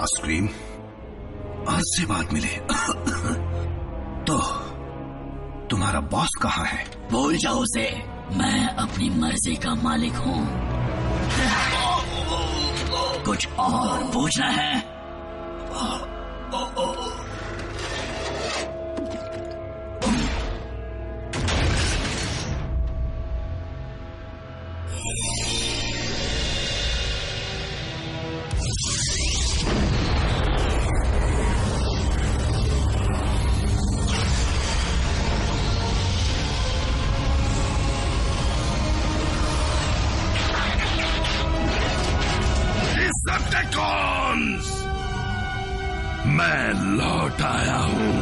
Scream, आज से बात मिले। तो तुम्हारा बॉस कहाँ है? भूल जाओ उसे, मैं अपनी मर्जी का मालिक हूँ। कुछ और पूछना है? डिसेप्टिकॉन्स, मैं लौट आया हूँ।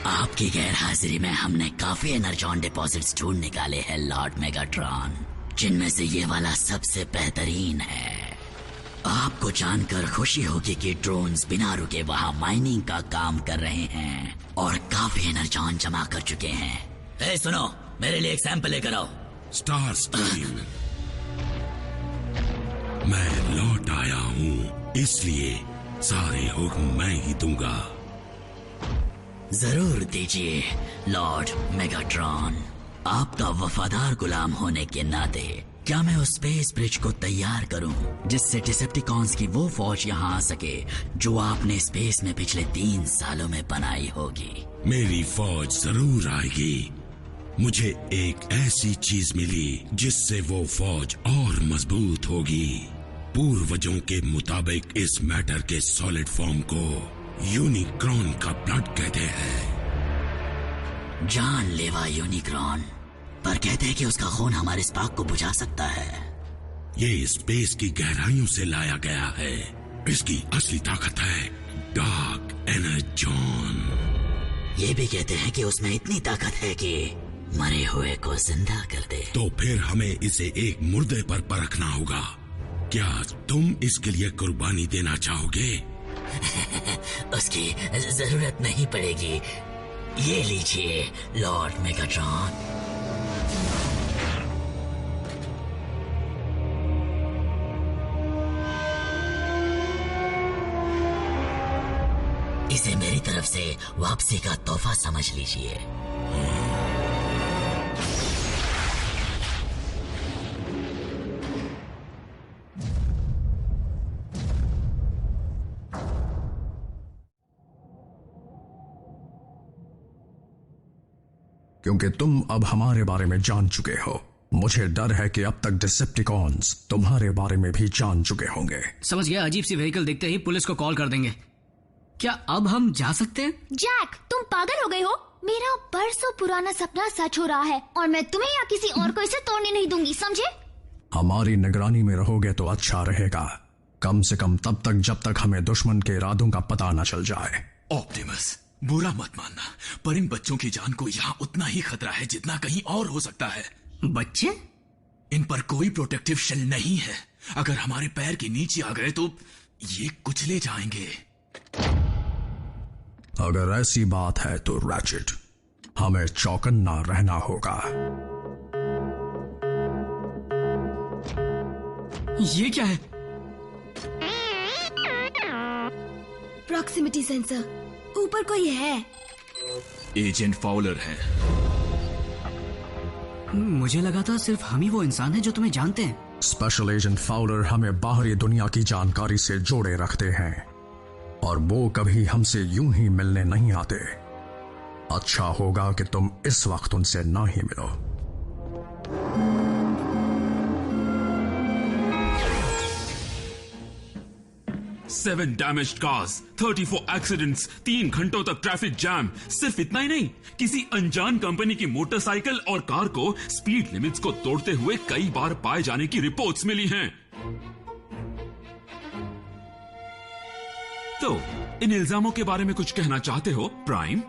आपकी गैर हाजिरी में हमने काफी एनर्जॉन डिपॉजिट्स ढूंढ निकाले हैं लॉर्ड मेगाट्रॉन, जिनमें से ये वाला सबसे बेहतरीन है। आपको जानकर खुशी होगी कि ड्रोन्स बिना रुके वहाँ माइनिंग का काम कर रहे हैं और काफी एनर्जॉन जमा कर चुके हैं। सुनो, मेरे लिए एक सैंपल लेकर आओ। स्टार स्ट्रीम, मैं लौट आया हूँ, इसलिए सारे हुक्म मैं ही दूंगा। जरूर दीजिए लॉर्ड मेगाट्रॉन। आपका वफादार गुलाम होने के नाते क्या मैं उस स्पेस ब्रिज को तैयार करूं जिससे डिसेप्टिकॉन्स की वो फौज यहाँ आ सके जो आपने स्पेस में पिछले 3 सालों में बनाई होगी? मेरी फौज जरूर आएगी। मुझे एक ऐसी चीज मिली जिससे वो फौज और मजबूत होगी। पूर्वजों के मुताबिक इस मैटर के सॉलिड फॉर्म को यूनिक्रॉन का ब्लड कहते हैं। जानलेवा यूनिक्रॉन, पर कहते हैं कि उसका खून हमारे स्पार्क को बुझा सकता है। ये स्पेस की गहराइयों से लाया गया है। इसकी असली ताकत है डार्क एनर्जॉन। ये भी कहते हैं कि उसमें इतनी ताकत है कि मरे हुए को जिंदा कर दे। तो फिर हमें इसे एक मुर्दे पर परखना होगा। क्या तुम इसके लिए कुर्बानी देना चाहोगे? उसकी जरूरत नहीं पड़ेगी। ये लीजिए लॉर्ड मेगाट्रॉन। इसे मेरी तरफ से वापसी का तोहफा समझ लीजिए। क्योंकि तुम अब हमारे बारे में जान चुके हो, मुझे डर है कि अब तक डिसेप्टिकॉन्स तुम्हारे बारे में भी जान चुके होंगे। समझ गया। अजीब सी व्हीकल देखते ही पुलिस को कॉल कर देंगे। क्या अब हम जा सकते हैं? जैक, तुम पागल हो गए हो? मेरा बरसों पुराना सपना सच हो रहा है और मैं तुम्हें या किसी और को इसे तोड़ने नहीं दूंगी, समझे? हमारी निगरानी में रहोगे तो अच्छा रहेगा, कम से कम तब तक जब तक हमें दुश्मन के इरादों का पता न चल जाए। ऑप्टिमस, बुरा मत मानना, पर इन बच्चों की जान को यहाँ उतना ही खतरा है जितना कहीं और हो सकता है। बच्चे? इन पर कोई प्रोटेक्टिव शेल नहीं है। अगर हमारे पैर के नीचे आ गए तो ये कुचले जाएंगे। अगर ऐसी बात है तो रैचेट, हमें चौकन्ना रहना होगा। ये क्या है? प्रॉक्सिमिटी सेंसर, ऊपर कोई है। एजेंट फाउलर है। मुझे लगा था सिर्फ हम ही वो इंसान है जो तुम्हें जानते हैं। स्पेशल एजेंट फाउलर हमें बाहरी दुनिया की जानकारी से जोड़े रखते हैं और वो कभी हमसे यूं ही मिलने नहीं आते। अच्छा होगा कि तुम इस वक्त उनसे ना ही मिलो। सेवन डैमेज्ड कार्स, 34 एक्सीडेंट्स, 3 घंटों तक ट्रैफिक जैम। सिर्फ इतना ही नहीं, किसी अनजान कंपनी की मोटरसाइकिल और कार को स्पीड लिमिट्स को तोड़ते हुए कई बार पाए जाने की रिपोर्ट्स मिली हैं। तो इन इल्जामों के बारे में कुछ कहना चाहते हो प्राइम?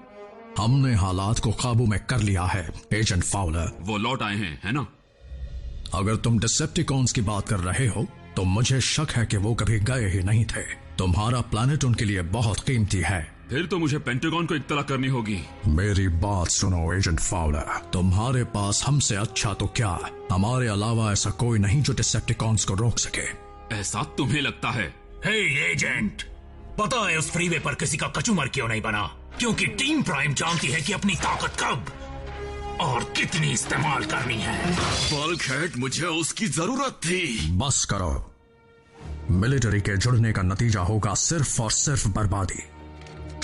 हमने हालात को काबू में कर लिया है एजेंट फाउलर। वो लौट आए हैं, है ना? अगर तुम डिसेप्टिकॉन्स की बात कर रहे हो तो मुझे शक है कि वो कभी गए ही नहीं थे। तुम्हारा प्लैनेट उनके लिए बहुत कीमती है। फिर तो मुझे पेंटागन को इत्तला करनी होगी। मेरी बात सुनो एजेंट फाउलर, तुम्हारे पास हमसे अच्छा तो क्या, हमारे अलावा ऐसा कोई नहीं जो डिसेप्टिकॉन्स को रोक सके। ऐसा तुम्हें लगता है? हे एजेंट, पता है उस फ्रीवे पर किसी का कचूमर क्यों नहीं बना? क्योंकि टीम प्राइम जानती है कि अपनी ताकत कब और कितनी इस्तेमाल करनी है। बल्कहेड, मुझे उसकी जरूरत थी। बस करो, मिलिट्री के जुड़ने का नतीजा होगा सिर्फ और सिर्फ बर्बादी।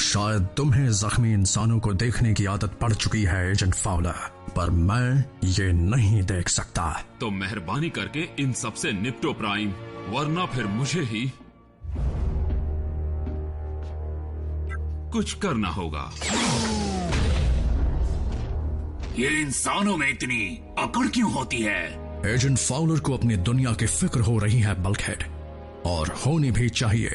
शायद तुम्हें जख्मी इंसानों को देखने की आदत पड़ चुकी है एजेंट फाउलर, पर मैं ये नहीं देख सकता। तो मेहरबानी करके इन सबसे निपटो प्राइम, वरना फिर मुझे ही कुछ करना होगा। ये इंसानों में इतनी अकड़ क्यों होती है? एजेंट फाउलर को अपनी दुनिया की फिक्र हो रही है बल्कहेड, और होनी भी चाहिए।